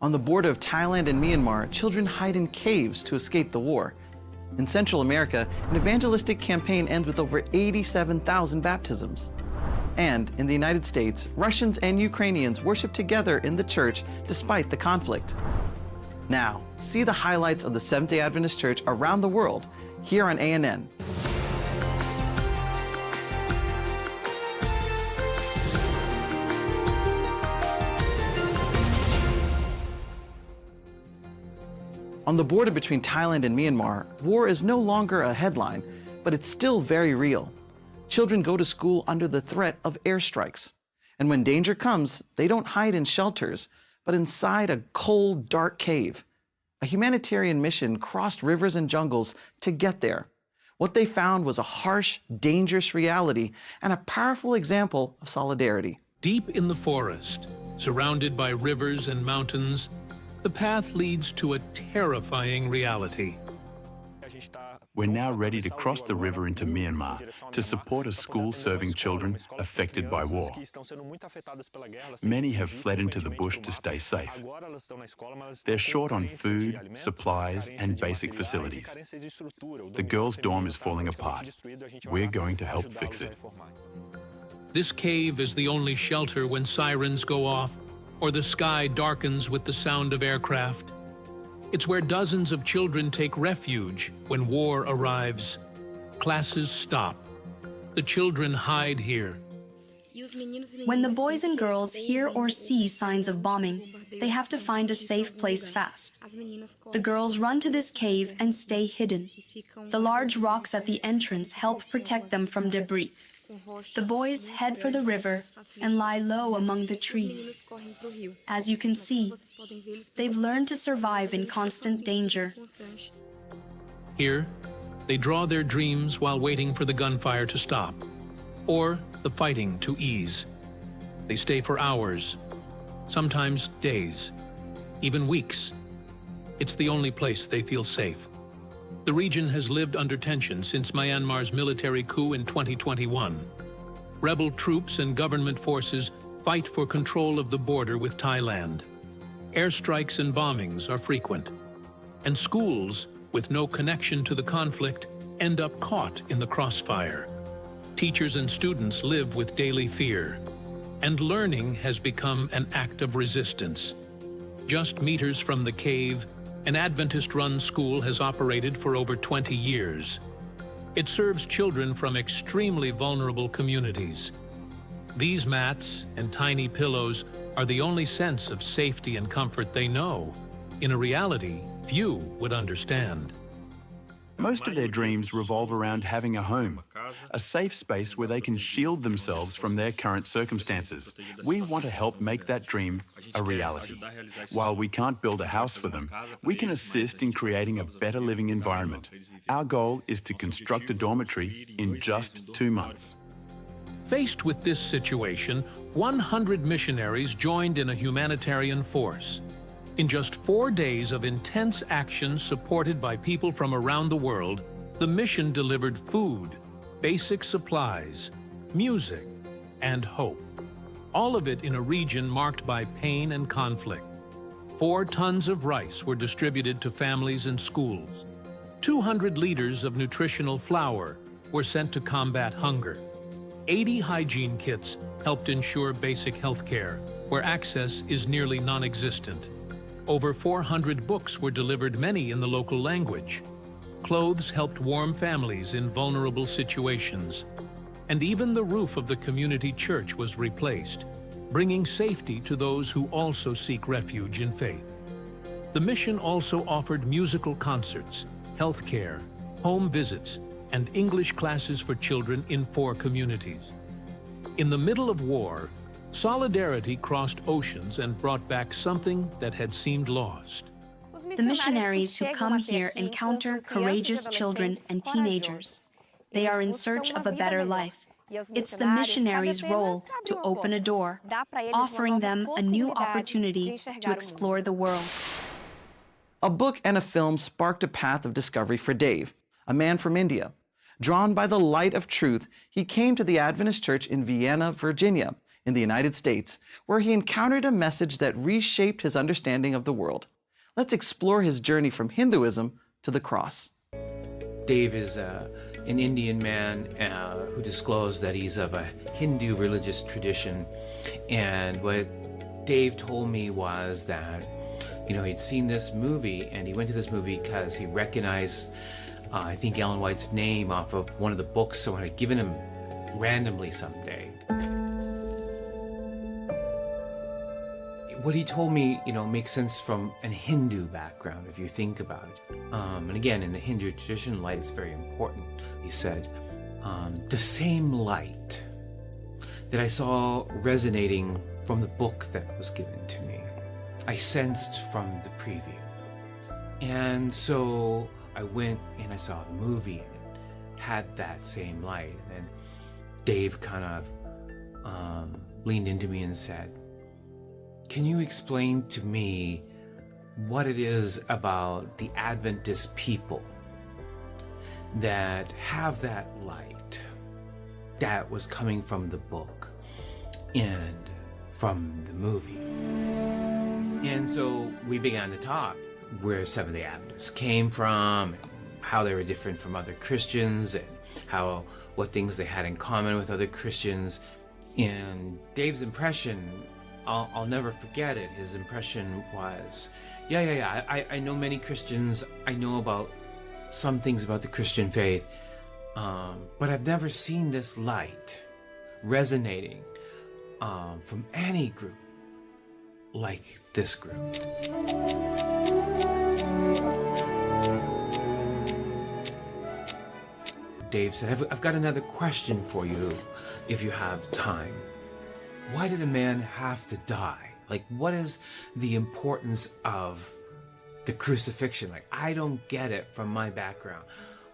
On the border of Thailand and Myanmar, children hide in caves to escape the war. In Central America, an evangelistic campaign ends with over 87,000 baptisms. And in the United States, Russians and Ukrainians worship together in the church despite the conflict. Now, see the highlights of the Seventh-day Adventist Church around the world here on ANN. On the border between Thailand and Myanmar, war is no longer a headline, but it's still very real. Children go to school under the threat of airstrikes. And when danger comes, they don't hide in shelters, but inside a cold, dark cave. A humanitarian mission crossed rivers and jungles to get there. What they found was a harsh, dangerous reality and a powerful example of solidarity. Deep in the forest, surrounded by rivers and mountains, the path leads to a terrifying reality. We're now ready to cross the river into Myanmar to support a school serving children affected by war. Many have fled into the bush to stay safe. They're short on food, supplies, and basic facilities. The girls' dorm is falling apart. We're going to help fix it. This cave is the only shelter when sirens go off or the sky darkens with the sound of aircraft. It's where dozens of children take refuge when war arrives. Classes stop. The children hide here. When the boys and girls hear or see signs of bombing, they have to find a safe place fast. The girls run to this cave and stay hidden. The large rocks at the entrance help protect them from debris. The boys head for the river and lie low among the trees. As you can see, they've learned to survive in constant danger. Here, they draw their dreams while waiting for the gunfire to stop, or the fighting to ease. They stay for hours, sometimes days, even weeks. It's the only place they feel safe. The region has lived under tension since Myanmar's military coup in 2021. Rebel troops and government forces fight for control of the border with Thailand. Airstrikes and bombings are frequent. And schools, with no connection to the conflict, end up caught in the crossfire. Teachers and students live with daily fear. And learning has become an act of resistance. Just meters from the cave, an Adventist-run school has operated for over 20 years. It serves children from extremely vulnerable communities. These mats and tiny pillows are the only sense of safety and comfort they know, in a reality few would understand. Most of their dreams revolve around having a home, a safe space where they can shield themselves from their current circumstances. We want to help make that dream a reality. While we can't build a house for them, we can assist in creating a better living environment. Our goal is to construct a dormitory in just 2 months. Faced with this situation, 100 missionaries joined in a humanitarian force. In just 4 days of intense action supported by people from around the world, the mission delivered food, basic supplies, music, and hope. All of it in a region marked by pain and conflict. 4 tons of rice were distributed to families and schools. 200 liters of nutritional flour were sent to combat hunger. 80 hygiene kits helped ensure basic health care, where access is nearly non-existent. Over 400 books were delivered, many in the local language. Clothes helped warm families in vulnerable situations. And even the roof of the community church was replaced, bringing safety to those who also seek refuge in faith. The mission also offered musical concerts, health care, home visits, and English classes for children in 4 communities. In the middle of war, solidarity crossed oceans and brought back something that had seemed lost. The missionaries who come here encounter courageous children and teenagers. They are in search of a better life. It's the missionaries' role to open a door, offering them a new opportunity to explore the world. A book and a film sparked a path of discovery for Dave, a man from India. Drawn by the light of truth, he came to the Adventist Church in Vienna, Virginia, in the United States, where he encountered a message that reshaped his understanding of the world. Let's explore his journey from Hinduism to the cross. Dave is an Indian man who disclosed that he's of a Hindu religious tradition. And what Dave told me was that, he'd seen this movie, and he went to this movie because he recognized, I think, Ellen White's name off of one of the books someone had given him randomly someday. What he told me, makes sense from a Hindu background, if you think about it. And again, in the Hindu tradition, light is very important. He said, the same light that I saw resonating from the book that was given to me, I sensed from the preview. And so I went and I saw the movie, and it had that same light. And then Dave kind of leaned into me and said, "Can you explain to me what it is about the Adventist people that have that light that was coming from the book and from the movie?" And so we began to talk where Seventh-day Adventists came from, and how they were different from other Christians, and what things they had in common with other Christians. And Dave's impression, I'll never forget it. His impression was, I know many Christians. I know about some things about the Christian faith, but I've never seen this light resonating from any group like this group. Dave said, I've got another question for you, if you have time. Why did a man have to die? Like, what is the importance of the crucifixion? Like, I don't get it from my background.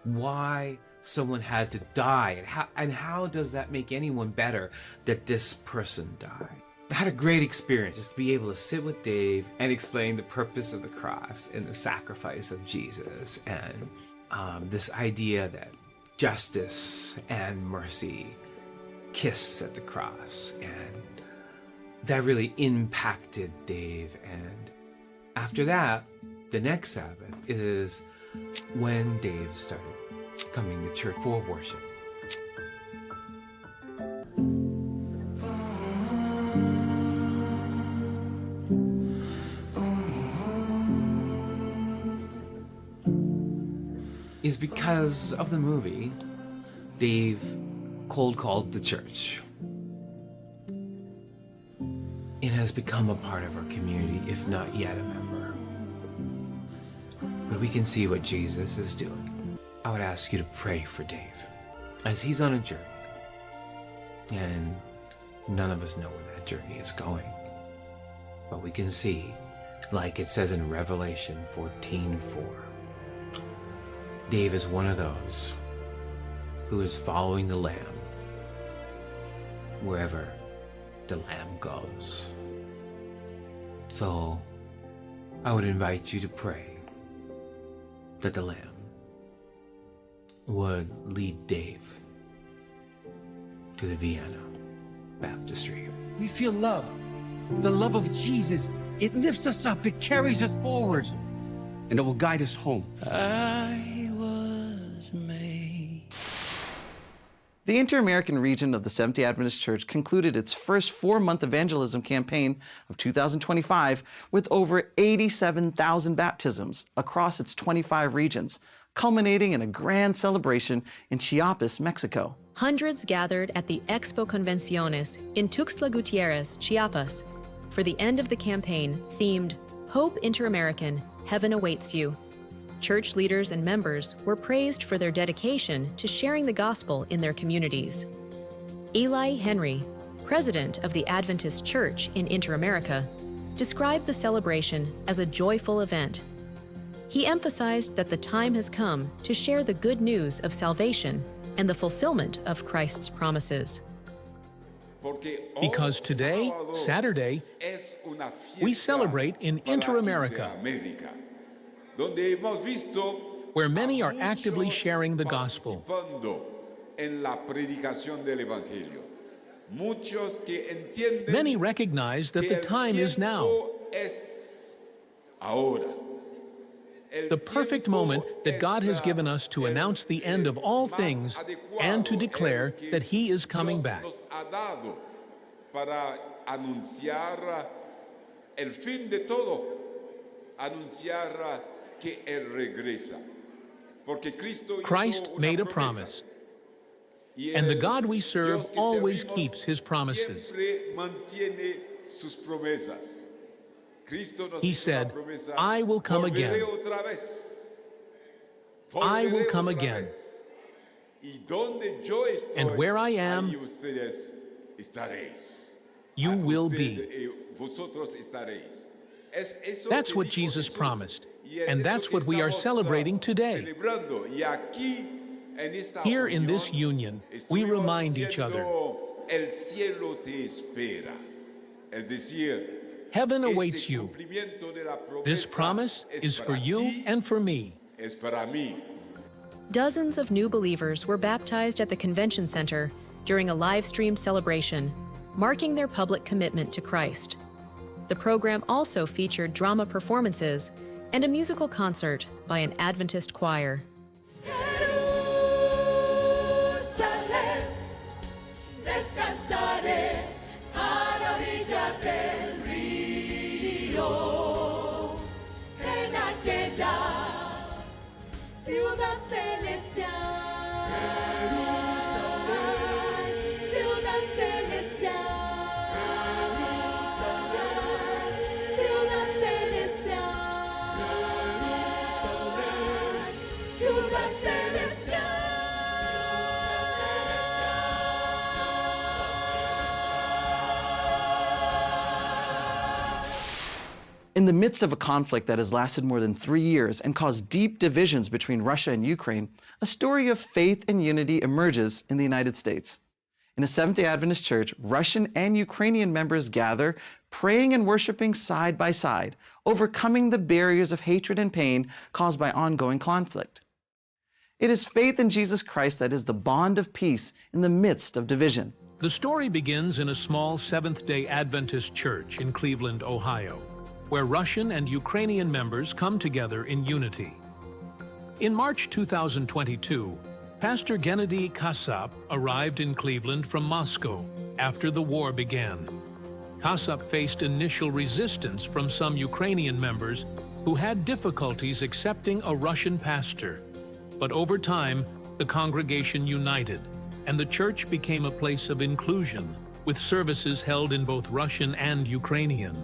Why someone had to die, and how does that make anyone better that this person died? I had a great experience just to be able to sit with Dave and explain the purpose of the cross and the sacrifice of Jesus, and this idea that justice and mercy kiss at the cross. And that really impacted Dave. And after that, the next Sabbath is when Dave started coming to church for worship. Is because of the movie, Dave cold called the church. It has become a part of our community, if not yet a member. But we can see what Jesus is doing. I would ask you to pray for Dave as he's on a journey. And none of us know where that journey is going. But we can see, like it says in Revelation 14:4, Dave is one of those who is following the Lamb wherever the Lamb goes. So I would invite you to pray that the Lamb would lead Dave to the Vienna Baptistry. We feel love. The love of Jesus. It lifts us up. It carries us forward. And it will guide us home. I was made. The Inter-American region of the Seventh-day Adventist Church concluded its first 4-month evangelism campaign of 2025 with over 87,000 baptisms across its 25 regions, culminating in a grand celebration in Chiapas, Mexico. Hundreds gathered at the Expo Convenciones in Tuxtla Gutierrez, Chiapas, for the end of the campaign themed Hope Inter-American, Heaven Awaits You. Church leaders and members were praised for their dedication to sharing the gospel in their communities. Eli Henry, president of the Adventist Church in Inter-America, described the celebration as a joyful event. He emphasized that the time has come to share the good news of salvation and the fulfillment of Christ's promises. Because today, Saturday, we celebrate in Inter-America, where many are actively sharing the gospel. Many recognize that the time is now, the perfect moment that God has given us to announce the end of all things and to declare that He is coming back. Para anunciar el fin de todo, anunciar que Él regresa. Porque Christ made a promise, and the God we serve always keeps His promises. He said, I will come again. I will come again. And where I am, you will be. That's what Jesus promised, and that's what we are celebrating today. Here in this union, we remind each other, heaven awaits you. This promise is for you and for me. Dozens of new believers were baptized at the convention center during a live-streamed celebration, marking their public commitment to Christ. The program also featured drama performances and a musical concert by an Adventist choir. In the midst of a conflict that has lasted more than 3 years and caused deep divisions between Russia and Ukraine, a story of faith and unity emerges in the United States. In a Seventh-day Adventist Church, Russian and Ukrainian members gather, praying and worshiping side by side, overcoming the barriers of hatred and pain caused by ongoing conflict. It is faith in Jesus Christ that is the bond of peace in the midst of division. The story begins in a small Seventh-day Adventist church in Cleveland, Ohio, where Russian and Ukrainian members come together in unity. In March 2022, Pastor Gennady Kasap arrived in Cleveland from Moscow after the war began. Kasap faced initial resistance from some Ukrainian members who had difficulties accepting a Russian pastor. But over time, the congregation united, and the church became a place of inclusion, with services held in both Russian and Ukrainian.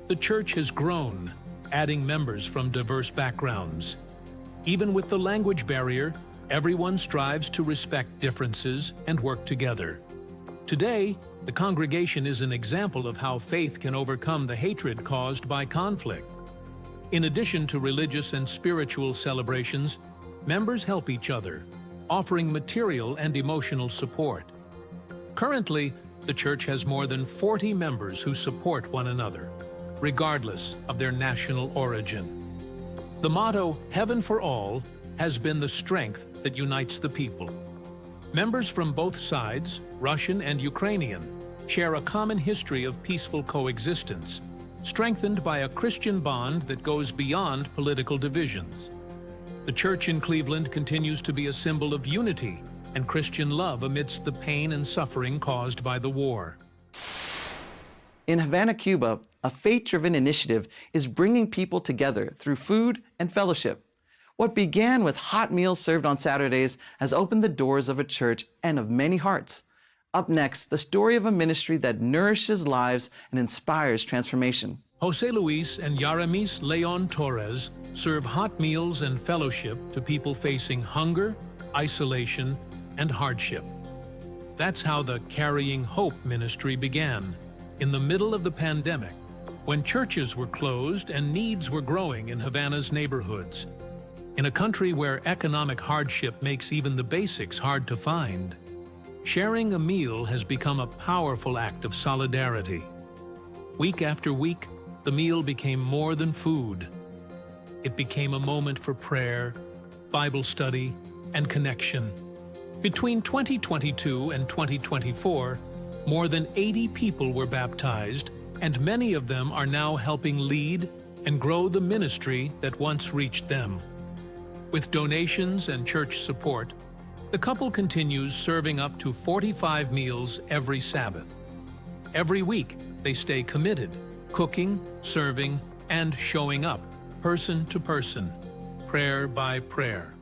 The church has grown, adding members from diverse backgrounds. Even with the language barrier, everyone strives to respect differences and work together. Today, the congregation is an example of how faith can overcome the hatred caused by conflict. In addition to religious and spiritual celebrations, members help each other, offering material and emotional support. Currently, the church has more than 40 members who support one another, regardless of their national origin. The motto, Heaven for All, has been the strength that unites the people. Members from both sides, Russian and Ukrainian, share a common history of peaceful coexistence, strengthened by a Christian bond that goes beyond political divisions. The church in Cleveland continues to be a symbol of unity and Christian love amidst the pain and suffering caused by the war. In Havana, Cuba, a faith-driven initiative is bringing people together through food and fellowship. What began with hot meals served on Saturdays has opened the doors of a church and of many hearts. Up next, the story of a ministry that nourishes lives and inspires transformation. Jose Luis and Yaramis Leon Torres serve hot meals and fellowship to people facing hunger, isolation, and hardship. That's how the Carrying Hope ministry began, in the middle of the pandemic, when churches were closed and needs were growing in Havana's neighborhoods. In a country where economic hardship makes even the basics hard to find, sharing a meal has become a powerful act of solidarity. Week after week, the meal became more than food. It became a moment for prayer, Bible study, and connection. Between 2022 and 2024, more than 80 people were baptized, and many of them are now helping lead and grow the ministry that once reached them. With donations and church support, the couple continues serving up to 45 meals every Sabbath. Every week, they stay committed, cooking, serving, and showing up, person to person, prayer by prayer.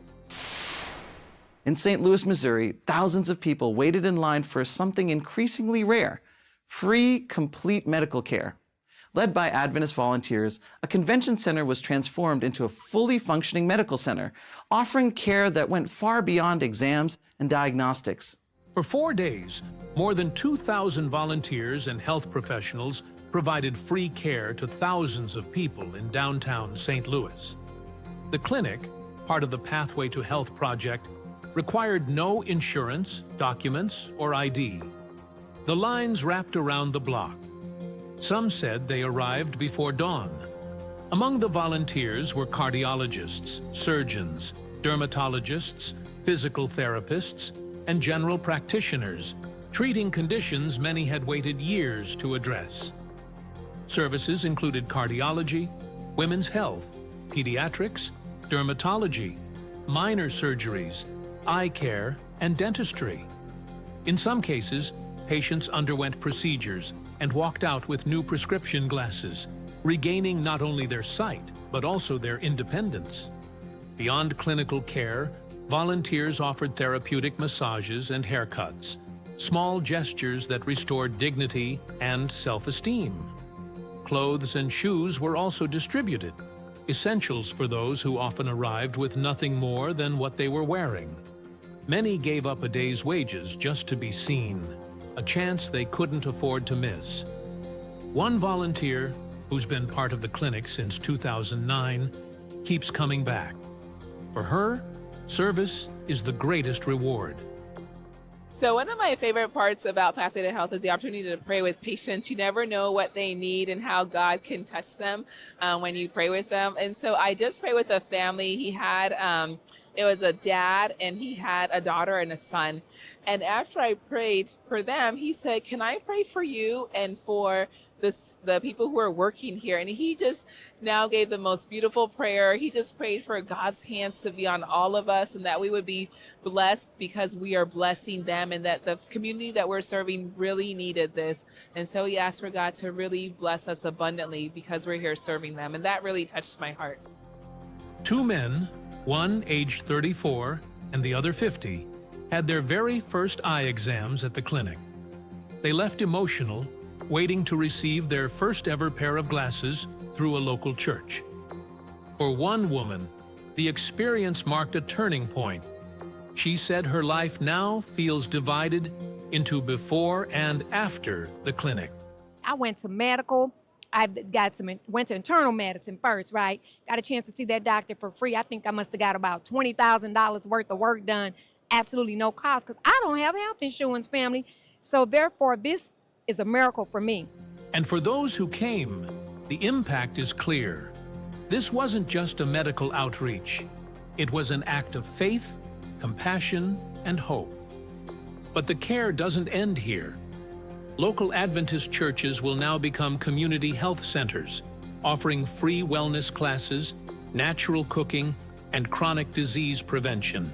In St. Louis, Missouri, thousands of people waited in line for something increasingly rare: free, complete medical care. Led by Adventist volunteers, a convention center was transformed into a fully functioning medical center, offering care that went far beyond exams and diagnostics. For 4 days, more than 2,000 volunteers and health professionals provided free care to thousands of people in downtown St. Louis. The clinic, part of the Pathway to Health project, required no insurance, documents, or ID. The lines wrapped around the block. Some said they arrived before dawn. Among the volunteers were cardiologists, surgeons, dermatologists, physical therapists, and general practitioners, treating conditions many had waited years to address. Services included cardiology, women's health, pediatrics, dermatology, minor surgeries, eye care, and dentistry. In some cases, patients underwent procedures and walked out with new prescription glasses, regaining not only their sight, but also their independence. Beyond clinical care, volunteers offered therapeutic massages and haircuts, small gestures that restored dignity and self-esteem. Clothes and shoes were also distributed, essentials for those who often arrived with nothing more than what they were wearing. Many gave up a day's wages just to be seen, a chance they couldn't afford to miss. One volunteer, who's been part of the clinic since 2009, keeps coming back. For her, service is the greatest reward. So one of my favorite parts about Pathway to Health is the opportunity to pray with patients. You never know what they need and how God can touch them when you pray with them. And so I just prayed with a family. He had it was a dad, and he had a daughter and a son. And after I prayed for them, he said, "Can I pray for you and for the people who are working here?" And he just now gave the most beautiful prayer. He just prayed for God's hands to be on all of us, and that we would be blessed because we are blessing them, and that the community that we're serving really needed this. And so he asked for God to really bless us abundantly because we're here serving them. And that really touched my heart. 2 men, one aged 34 and the other 50, had their very first eye exams at the clinic. They left emotional, waiting to receive their first ever pair of glasses through a local church. For one woman, the experience marked a turning point. She said her life now feels divided into before and after the clinic. I went to medical. I went to internal medicine first, right? Got a chance to see that doctor for free. I think I must have got about $20,000 worth of work done, absolutely no cost, because I don't have health insurance, family. So therefore, this is a miracle for me. And for those who came, the impact is clear. This wasn't just a medical outreach. It was an act of faith, compassion, and hope. But the care doesn't end here. Local Adventist churches will now become community health centers, offering free wellness classes, natural cooking, and chronic disease prevention.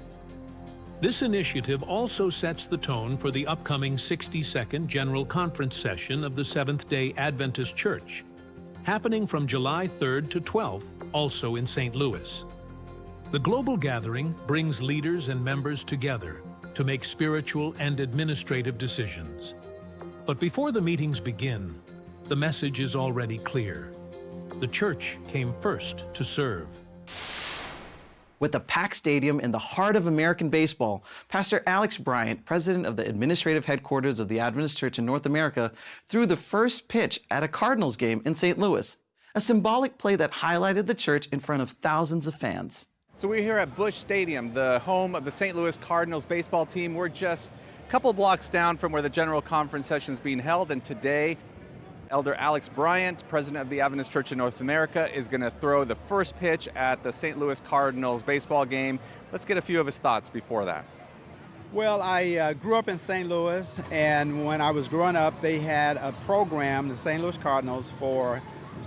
This initiative also sets the tone for the upcoming 62nd General Conference session of the Seventh-day Adventist Church, happening from July 3rd to 12th, also in St. Louis. The global gathering brings leaders and members together to make spiritual and administrative decisions. But before the meetings begin, the message is already clear. The church came first to serve. With a packed stadium in the heart of American baseball, Pastor Alex Bryant, president of the administrative headquarters of the Adventist Church in North America, threw the first pitch at a Cardinals game in St. Louis, a symbolic play that highlighted the church in front of thousands of fans. So we're here at Busch Stadium, the home of the St. Louis Cardinals baseball team. We're just a couple blocks down from where the General Conference session is being held, and today, Elder Alex Bryant, president of the Adventist Church in North America, is going to throw the first pitch at the St. Louis Cardinals baseball game. Let's get a few of his thoughts before that. Well, I grew up in St. Louis, and when I was growing up, they had a program, the St. Louis Cardinals, for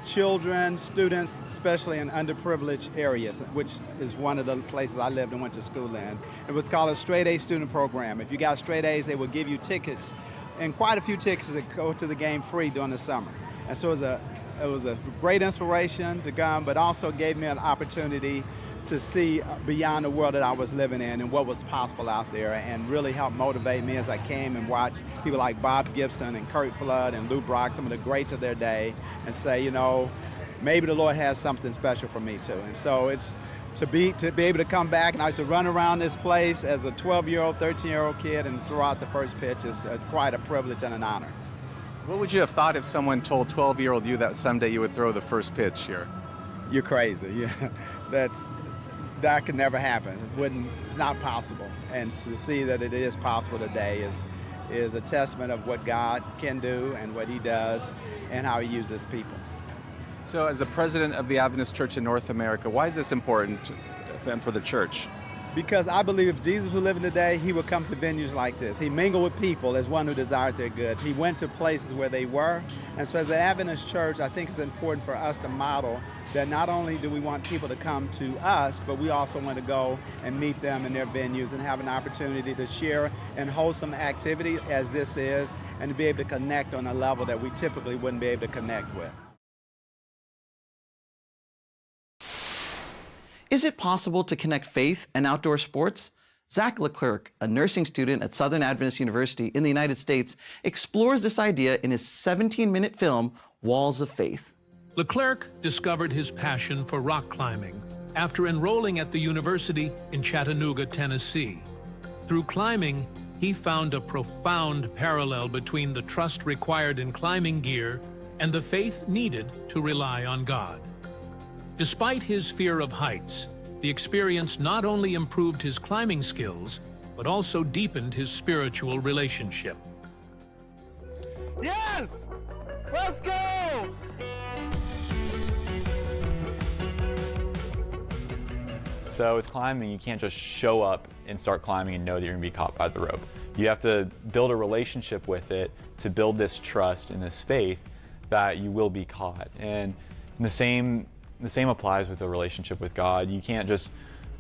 children, students, especially in underprivileged areas, which is one of the places I lived and went to school in. It was called a straight A student program. If you got straight A's, they would give you tickets, and quite a few tickets to go to the game free during the summer. And so it was a great inspiration to come, but also gave me an opportunity to see beyond the world that I was living in and what was possible out there, and really helped motivate me as I came and watched people like Bob Gibson and Kurt Flood and Lou Brock, some of the greats of their day, and say, you know, maybe the Lord has something special for me too. And so it's to be able to come back, and I used to run around this place as a 12-year-old, 13-year-old kid and throw out the first pitch is quite a privilege and an honor. What would you have thought if someone told 12-year-old you that someday you would throw the first pitch here? You're crazy. Yeah, that could never happen. It's not possible. And to see that it is possible today is a testament of what God can do and what he does and how he uses people. So as the president of the Adventist Church in North America, why is this important for the church? Because I believe if Jesus was living today, he would come to venues like this. He mingled with people as one who desired their good. He went to places where they were. And so as the Adventist Church, I think it's important for us to model that not only do we want people to come to us, but we also want to go and meet them in their venues and have an opportunity to share in wholesome activity as this is, and to be able to connect on a level that we typically wouldn't be able to connect with. Is it possible to connect faith and outdoor sports? Zach Leclerc, a nursing student at Southern Adventist University in the United States, explores this idea in his 17-minute film, Walls of Faith. Leclerc discovered his passion for rock climbing after enrolling at the university in Chattanooga, Tennessee. Through climbing, he found a profound parallel between the trust required in climbing gear and the faith needed to rely on God. Despite his fear of heights, the experience not only improved his climbing skills, but also deepened his spiritual relationship. Yes! Let's go! So with climbing, you can't just show up and start climbing and know that you're gonna be caught by the rope. You have to build a relationship with it to build this trust and this faith that you will be caught. And the same applies with a relationship with God. You can't just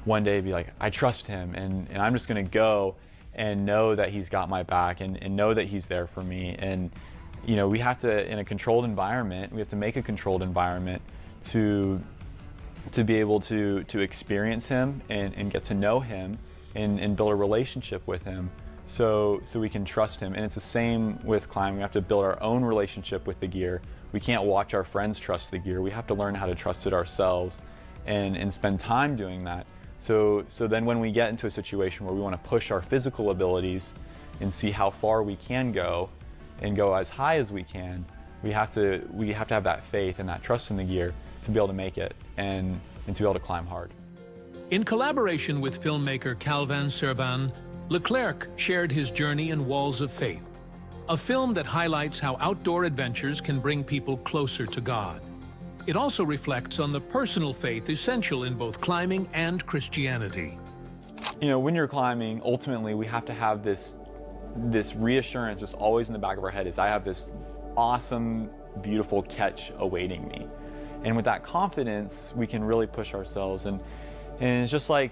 one day be like, I trust him and I'm just gonna go and know that he's got my back and know that he's there for me. And you know, we have to, in a controlled environment, we have to make a controlled environment to be able to experience him and get to know him and build a relationship with him so we can trust him. And it's the same with climbing. We have to build our own relationship with the gear. We can't watch our friends trust the gear. We have to learn how to trust it ourselves and spend time doing that. So then when we get into a situation where we want to push our physical abilities and see how far we can go and go as high as we can, we have to have that faith and that trust in the gear to be able to make it and to be able to climb hard. In collaboration with filmmaker Calvin Serban, Leclerc shared his journey in Walls of Faith, a film that highlights how outdoor adventures can bring people closer to God. It also reflects on the personal faith essential in both climbing and Christianity. You know, when you're climbing, ultimately we have to have this reassurance just always in the back of our head is I have this awesome, beautiful catch awaiting me. And with that confidence, we can really push ourselves. And it's just like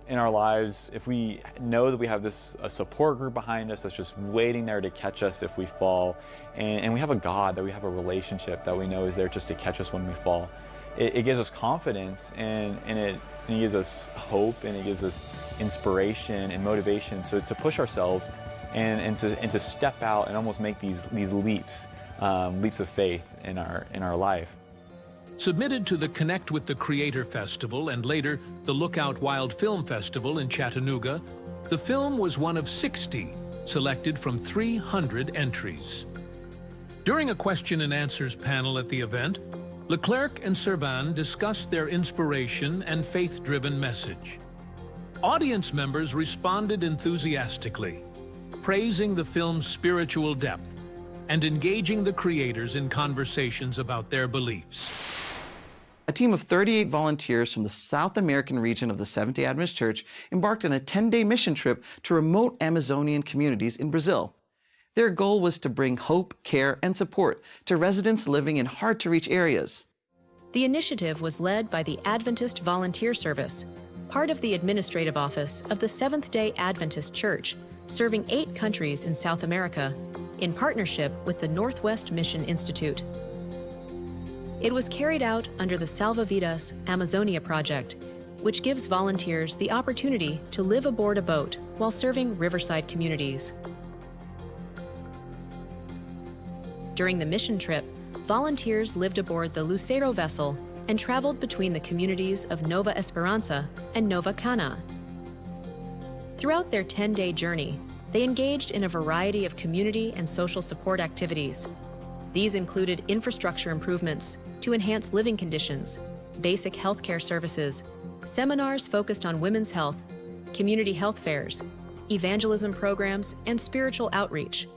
in our lives, if we know that we have a support group behind us that's just waiting there to catch us if we fall, and we have a God that we have a relationship that we know is there just to catch us when we fall, it gives us confidence and it gives us hope and it gives us inspiration and motivation to push ourselves and to step out and almost make these leaps of faith in our life. Submitted to the Connect with the Creator Festival and later the Lookout Wild Film Festival in Chattanooga, the film was one of 60 selected from 300 entries. During a question and answers panel at the event, Leclerc and Serban discussed their inspiration and faith-driven message. Audience members responded enthusiastically, praising the film's spiritual depth and engaging the creators in conversations about their beliefs. A team of 38 volunteers from the South American region of the Seventh-day Adventist Church embarked on a 10-day mission trip to remote Amazonian communities in Brazil. Their goal was to bring hope, care, and support to residents living in hard-to-reach areas. The initiative was led by the Adventist Volunteer Service, part of the administrative office of the Seventh-day Adventist Church, serving 8 countries in South America, in partnership with the Northwest Mission Institute. It was carried out under the Salva Vidas Amazonia project, which gives volunteers the opportunity to live aboard a boat while serving riverside communities. During the mission trip, volunteers lived aboard the Lucero vessel and traveled between the communities of Nova Esperanza and Nova Cana. Throughout their 10-day journey, they engaged in a variety of community and social support activities. These included infrastructure improvements to enhance living conditions, basic healthcare services, seminars focused on women's health, community health fairs, evangelism programs, and spiritual outreach.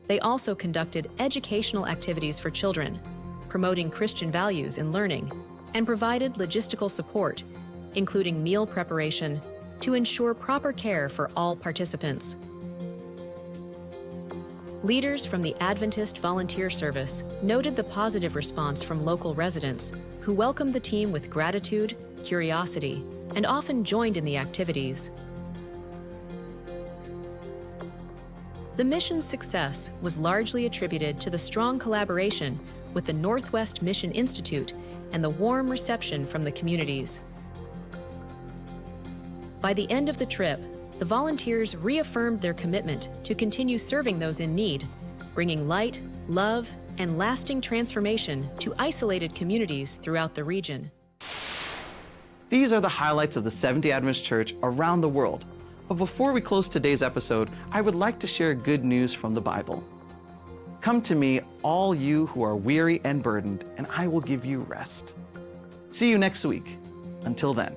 They also conducted educational activities for children, promoting Christian values in learning, and provided logistical support, including meal preparation, to ensure proper care for all participants. Leaders from the Adventist Volunteer Service noted the positive response from local residents who welcomed the team with gratitude, curiosity, and often joined in the activities. The mission's success was largely attributed to the strong collaboration with the Northwest Mission Institute and the warm reception from the communities. By the end of the trip, the volunteers reaffirmed their commitment to continue serving those in need, bringing light, love, and lasting transformation to isolated communities throughout the region. These are the highlights of the Seventh-day Adventist Church around the world. But before we close today's episode, I would like to share good news from the Bible. Come to me, all you who are weary and burdened, and I will give you rest. See you next week. Until then.